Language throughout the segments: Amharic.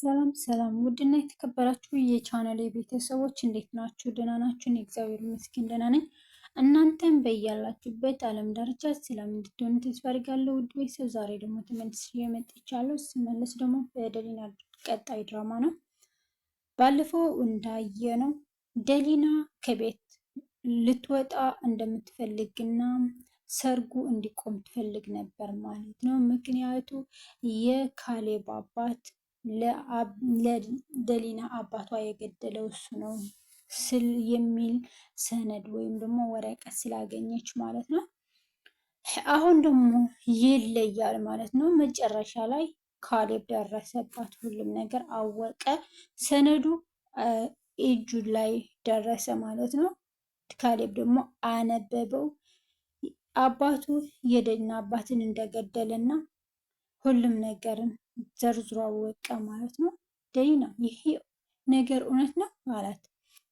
ሰላም ሰላም ውድና የተከበራችሁ የቻናሌ ቤተሰቦች እንዴት ናችሁ? ደህና ናችሁ? እኔ እግዚአብሔር ይመስገን ደህና ነኝ። እናንተም በያላችሁበት ዓለም ዳርቻ ሰላም እንድትሆኑ ተስፋ አደርጋለሁ። ውድ ቤተሰብ ዛሬ ደግሞ ተመልሼ መጥቻለሁ። ስመለስ ደግሞ በደሊና ቀጣይ ድራማ ነው። ባለፈው እንዳየነው ደሊና ከቤት ልትወጣ እንደምትፈልግና ሰርጉ እንዲቆም ትፈልግ ነበር ማለት ነው። ምክንያቱ የካሌብ አባት ለደሊና አባቷ የገደለው እሱ ነው ስል የሚል ሰነድ ወይም ደግሞ ወረቀት ስላገኘች ማለት ነው። አሁን ደግሞ ይለያል ማለት ነው። መጨረሻ ላይ ካሌብ ደረሰባት፣ ሁሉም ነገር አወቀ። ሰነዱ እጁ ላይ ደረሰ ማለት ነው። ካሌብ ደግሞ አነበበው። አባቱ የደሊና አባትን እንደገደለና ሁሉም ነገርን ዘርዝሮ አወቀ ማለት ነው። ደሊና ይሄ ነገር እውነት ነው አላት።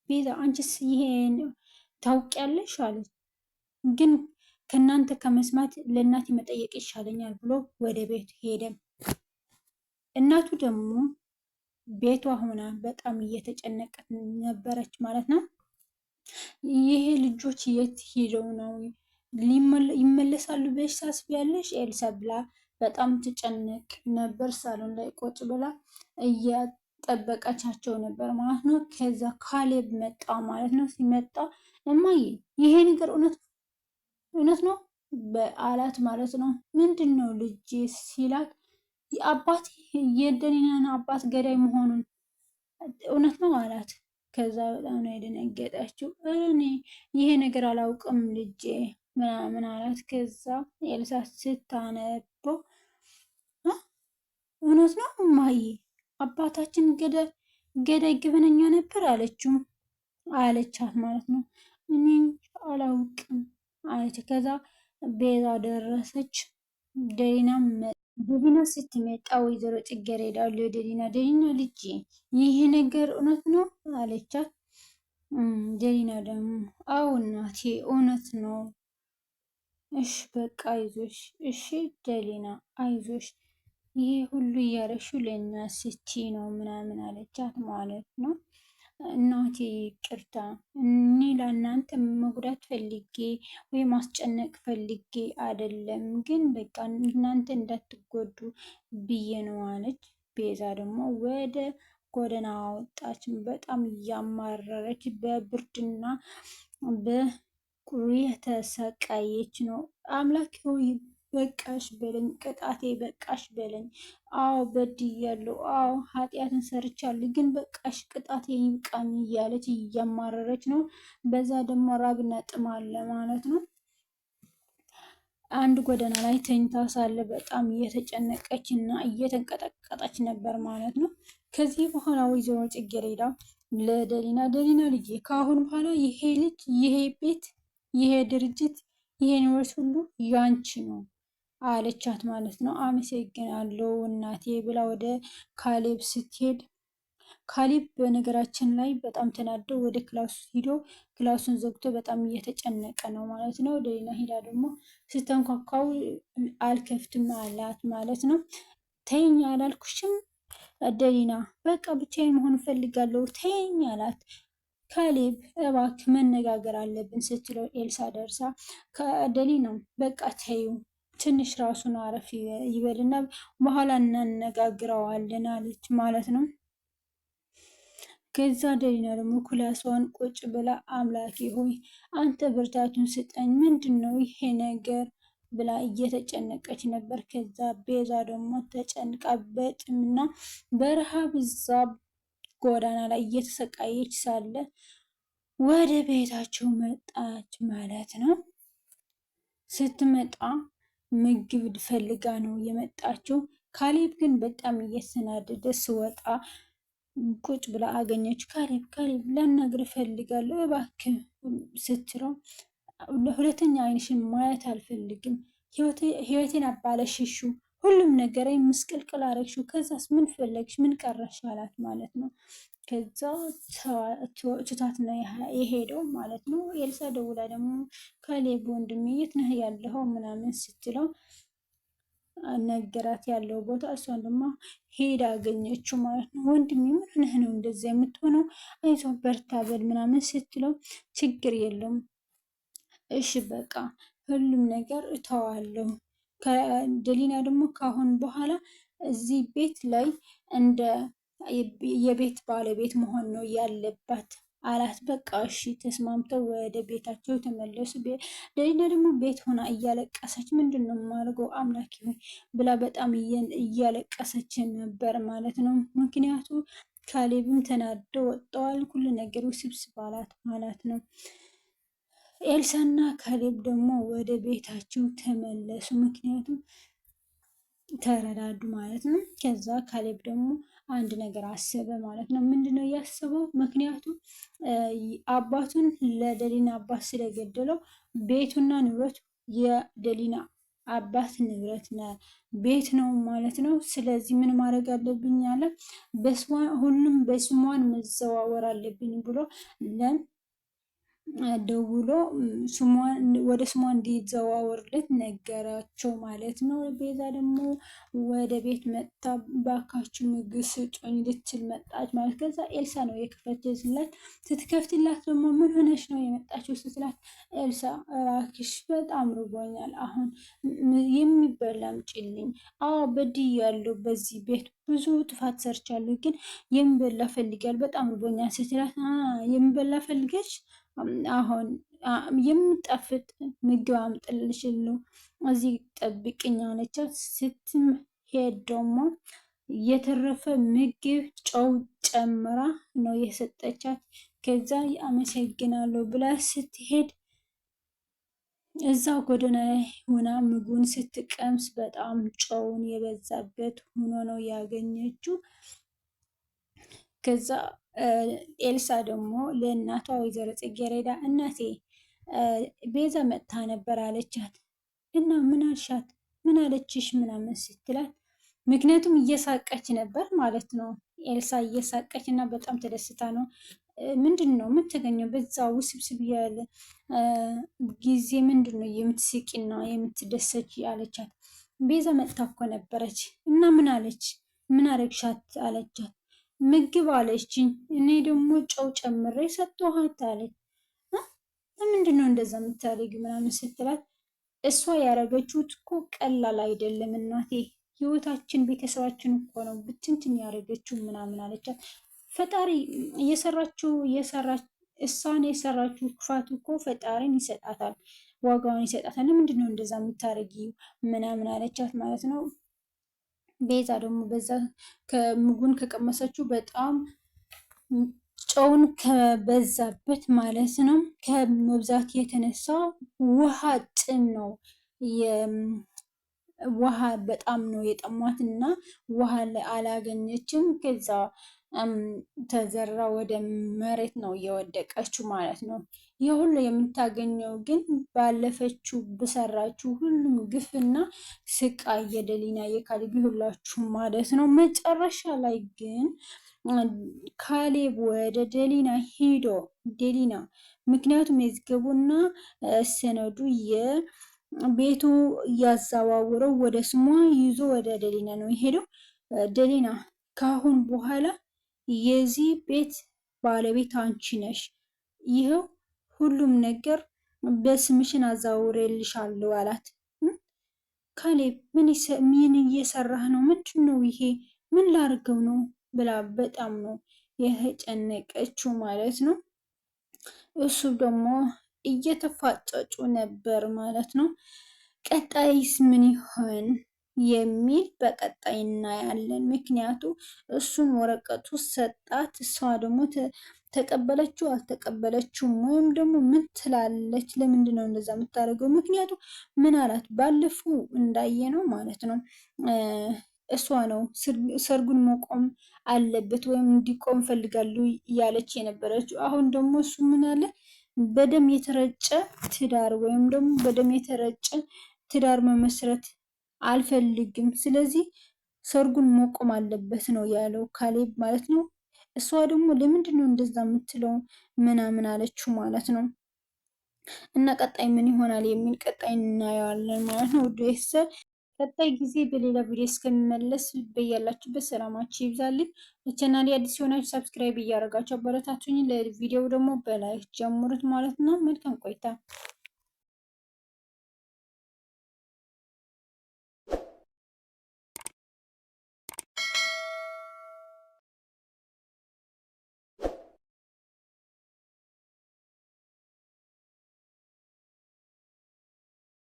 ቤዛ አንቺስ ይሄን ታውቂያለሽ አለች። ግን ከእናንተ ከመስማት ለእናቴ መጠየቅ ይሻለኛል ብሎ ወደ ቤቱ ሄደ። እናቱ ደግሞ ቤቷ ሆና በጣም እየተጨነቀት ነበረች ማለት ነው። ይሄ ልጆች የት ሄደው ነው ይመለሳሉ ብለሽ ታስቢያለሽ ኤልሳ ብላ በጣም ትጨነቅ ነበር። ሳሎን ላይ ቁጭ ብላ እያጠበቀቻቸው ነበር ማለት ነው። ከዛ ካሌብ መጣ ማለት ነው። ሲመጣ እማዬ ይሄ ነገር እውነት ነው በአላት ማለት ነው። ምንድን ነው ልጄ ሲላት አባት የደሊናን አባት ገዳይ መሆኑን እውነት ነው አላት። ከዛ በጣም ነው የደነገጠችው። እኔ ይሄ ነገር አላውቅም ልጄ ምናምን አላት። ከዛ ኤልሳ ስታነበው እውነት ነው እማዬ አባታችን ገዳይ ግብነኛ ነበር አለቻት ማለት ነው። እኔ አላውቅም አለች። ከዛ ቤዛ ደረሰች። ደሊና ስትመጣ ወይዘሮ ጽጌረዳ ደሊና ልጄ ይሄ ነገር እውነት ነው አለቻት። ደሊና ደግሞ አዎ እናቴ እውነት ነው። እሺ በቃ አይዞሽ፣ እሺ ደሊና አይዞሽ፣ ይሄ ሁሉ እያረግሽው ለእኛ ስቲ ነው ምናምን አለቻት ማለት ነው። እናቴ ይቅርታ፣ እኔ ለእናንተ መጉዳት ፈልጌ ወይም ማስጨነቅ ፈልጌ አይደለም፣ ግን በቃ እናንተ እንዳትጎዱ ብዬ ነው አለች። ቤዛ ደግሞ ወደ ጎዳና ወጣች። በጣም እያማረረች በብርድና በቁሪ የተሰቃየች ነው። አምላክ ሆይ በቃሽ በለኝ፣ ቅጣቴ በቃሽ በለኝ። አዎ በድያለሁ፣ አዎ ኃጢአትን ሰርቻለሁ፣ ግን በቃሽ ቅጣቴ ይብቃኝ እያለች እያማረረች ነው። በዛ ደግሞ ራብና ጥም አለ ማለት ነው። አንድ ጎዳና ላይ ተኝታ ሳለ በጣም እየተጨነቀች እና እየተንቀጠቀጠች ነበር ማለት ነው። ከዚህ በኋላ ወይዘሮ ጽጌረዳ ደሊና ልጄ ከአሁን በኋላ ይሄ ልጅ፣ ይሄ ቤት፣ ይሄ ድርጅት፣ ይሄ ዩኒቨርስ ሁሉ ያንቺ ነው አለቻት ማለት ነው። አመሰግናለሁ እናቴ ብላ ወደ ካሌብ ስትሄድ ካሌብ በነገራችን ላይ በጣም ተናደው ወደ ክላሱ ሂዶ ክላሱን ዘግቶ በጣም እየተጨነቀ ነው ማለት ነው። ደሊና ሂዳ ደግሞ ስተንኳኳው አልከፍትም አላት ማለት ነው። ተይኝ አላልኩሽም ደሊና፣ በቃ ብቻዬን መሆን እፈልጋለሁ ተይኝ አላት። ካሌብ እባክህ መነጋገር አለብን ስትለው ኤልሳ ደርሳ ከደሊና በቃ ተይው ትንሽ ራሱን አረፍ ይበልና በኋላ እናነጋግረዋለን አለች ማለት ነው። ከዛ ደሊና ደግሞ ክላሷን ቁጭ ብላ አምላኬ ሆይ አንተ ብርታቱን ስጠኝ፣ ምንድን ነው ይሄ ነገር ብላ እየተጨነቀች ነበር። ከዛ ቤዛ ደግሞ ተጨንቃ በጥምና በረሃብ እዛ ጎዳና ላይ እየተሰቃየች ሳለ ወደ ቤታቸው መጣች ማለት ነው። ስትመጣ ምግብ ፈልጋ ነው የመጣችው። ካሌብ ግን በጣም እየተናደደ ስወጣ ቁጭ ብላ አገኘች። ካሌብ ላናግር ፈልጋለሁ እባክህ ስትለው ሁለተኛ አይንሽን ማየት አልፈልግም፣ ህይወቴን አባለሽሹ፣ ሁሉም ነገር ምስቅልቅል አረግሽው፣ ከዛስ ምን ፈለግሽ ምን ቀረሽ አላት ማለት ነው። ከዛ ትታት ነው የሄደው ማለት ነው። ኤልሳ ደውላ ደግሞ ካሌብ ወንድሜ የት ነህ ያለኸው ምናምን ስትለው ነገራት ያለው ቦታ። እሷን ደግሞ ሄዳ አገኘችው ማለት ነው። ወንድሜ ምን ሆነህ ነው እንደዚያ የምትሆነው? አይዞህ በርታ በል ምናምን ስትለው ችግር የለውም እሺ በቃ ሁሉም ነገር እተዋለሁ። ደሊና ደግሞ ከአሁን በኋላ እዚህ ቤት ላይ እንደ የቤት ባለቤት መሆን ነው ያለባት አላት። በቃ እሺ ተስማምተው ወደ ቤታቸው ተመለሱ። ደሊና ደግሞ ቤት ሆና እያለቀሰች ምንድን ነው የማደርገው አምላኬ ሆይ ብላ በጣም እያለቀሰች ነበር ማለት ነው። ምክንያቱ ካሌብም ተናዶ ወጥተዋል። ሁሉ ነገር ውስብስብ አላት ማለት ነው። ኤልሳና ካሌብ ደግሞ ወደ ቤታቸው ተመለሱ። ምክንያቱም ተረዳዱ ማለት ነው። ከዛ ካሌብ ደግሞ አንድ ነገር አሰበ ማለት ነው። ምንድነው ያሰበው? ምክንያቱም አባቱን ለደሊና አባት ስለገደለው ቤቱና ንብረቱ የደሊና አባት ንብረት ቤት ነው ማለት ነው። ስለዚህ ምን ማድረግ አለብኝ አለ፣ ሁሉም በስሟን መዘዋወር አለብኝ ብሎ ደውሎ ወደ ስሟ እንዲዘዋወርለት ነገራቸው ማለት ነው። ቤዛ ደግሞ ወደ ቤት መጣ። ባካችሁ ምግብ ስጡኝ ልትል መጣች ማለት። ከዛ ኤልሳ ነው የከፈተችላት። ስትከፍትላት ደግሞ ምን ሆነሽ ነው የመጣችው ስትላት፣ ኤልሳ እባክሽ በጣም ርቦኛል፣ አሁን የሚበላ አምጪልኝ። አዎ በድያለሁ፣ በዚህ ቤት ብዙ ጥፋት ሰርቻለሁ፣ ግን የሚበላ ፈልጋል፣ በጣም ርቦኛል ስትላት፣ የሚበላ ፈልገች አሁን የምጣፍጥ ምግብ አምጥልሽልኝ እዚህ ጠብቅኝ አለቻት። ስትሄድ ደግሞ የተረፈ ምግብ ጨው ጨምራ ነው የሰጠቻት። ከዛ አመሰግናለሁ ብላ ስትሄድ እዛ ጎዳና ላይ ሆና ምግቡን ስትቀምስ በጣም ጨውን የበዛበት ሆኖ ነው ያገኘችው። ከዛ ኤልሳ ደግሞ ለእናቷ ወይዘሮ ጽጌረዳ እናቴ ቤዛ መጥታ ነበር አለቻት። እና ምን አልሻት? ምን አለችሽ? ምናምን ስትላት ምክንያቱም እየሳቀች ነበር ማለት ነው። ኤልሳ እየሳቀች እና በጣም ተደስታ ነው። ምንድን ነው ምን ተገኘው በዛ ውስብስብ ያለ ጊዜ ምንድን ነው የምትስቂና የምትደሰች አለቻት። ቤዛ መጥታ እኮ ነበረች እና ምን አለች? ምን አረግሻት አለቻት። ምግብ አለችኝ፣ እኔ ደግሞ ጨው ጨምሬ ሰጥኋት አለች። ለምንድን ነው እንደዛ የምታደርጊ ምናምን ስትላት፣ እሷ ያደረገችው እኮ ቀላል አይደለም እናቴ፣ ህይወታችን ቤተሰባችን እኮ ነው ብትንትን ያደረገችው ምናምን አለቻት። ፈጣሪ እሷን የሰራችው ክፋት እኮ ፈጣሪን ይሰጣታል፣ ዋጋውን ይሰጣታል። ለምንድን ነው እንደዛ የምታደርጊ ምናምን አለቻት ማለት ነው። ቤዛ ደግሞ በዛ ከምግቡን ከቀመሰችው በጣም ጨውን ከበዛበት ማለት ነው። ከመብዛት የተነሳ ውሃ ጥም ነው ውሃ በጣም ነው የጠሟት እና ውሃ አላገኘችም። ከዛ ተዘራ ወደ መሬት ነው እየወደቀችው ማለት ነው። ይህ ሁሉ የምታገኘው ግን ባለፈችው በሰራችው ሁሉም ግፍና ስቃይ የደሊና የካሌብ ሁላችሁ ማለት ነው። መጨረሻ ላይ ግን ካሌብ ወደ ደሊና ሄዶ ደሊና ምክንያቱም የዝገቡና ሰነዱ የቤቱ እያዘዋውረው ወደ ስሟ ይዞ ወደ ደሊና ነው የሄደው። ደሊና ከአሁን በኋላ የዚህ ቤት ባለቤት አንቺ ነሽ፣ ይኸው ሁሉም ነገር በስምሽን አዛውሬልሻለሁ አላት። ካሌብ ምን እየሰራህ ነው? ምንድን ነው ይሄ? ምን ላርገው ነው ብላ በጣም ነው የተጨነቀችው ማለት ነው። እሱ ደግሞ እየተፋጨጩ ነበር ማለት ነው። ቀጣይስ ምን ይሆን የሚል በቀጣይ እናያለን። ምክንያቱ እሱን ወረቀቱ ሰጣት፣ እሷ ደግሞ ተቀበለችው አልተቀበለችውም፣ ወይም ደግሞ ምን ትላለች? ለምንድን ነው እንደዛ የምታደርገው? ምክንያቱ ምን አላት? ባለፈው እንዳየነው ማለት ነው እሷ ነው ሰርጉን መቆም አለበት ወይም እንዲቆም ፈልጋለሁ እያለች የነበረችው። አሁን ደግሞ እሱ ምን አለ? በደም የተረጨ ትዳር ወይም ደግሞ በደም የተረጨ ትዳር መመስረት አልፈልግም፣ ስለዚህ ሰርጉን መቆም አለበት ነው ያለው ካሌብ ማለት ነው። እሷ ደግሞ ለምንድን ነው እንደዛ የምትለው ምናምን አለችው ማለት ነው። እና ቀጣይ ምን ይሆናል የሚል ቀጣይ እናየዋለን ማለት ነው ውድ ቤተሰብ። ቀጣይ ጊዜ በሌላ ቪዲዮ እስከሚመለስ በያላችሁበት ሰላማችሁ ይብዛልኝ። ለቻናሌ አዲስ የሆናችሁ ሰብስክራይብ እያደረጋችሁ አበረታቱኝ። ለቪዲዮው ደግሞ በላይክ ጀምሩት ማለት ነው። መልካም ቆይታ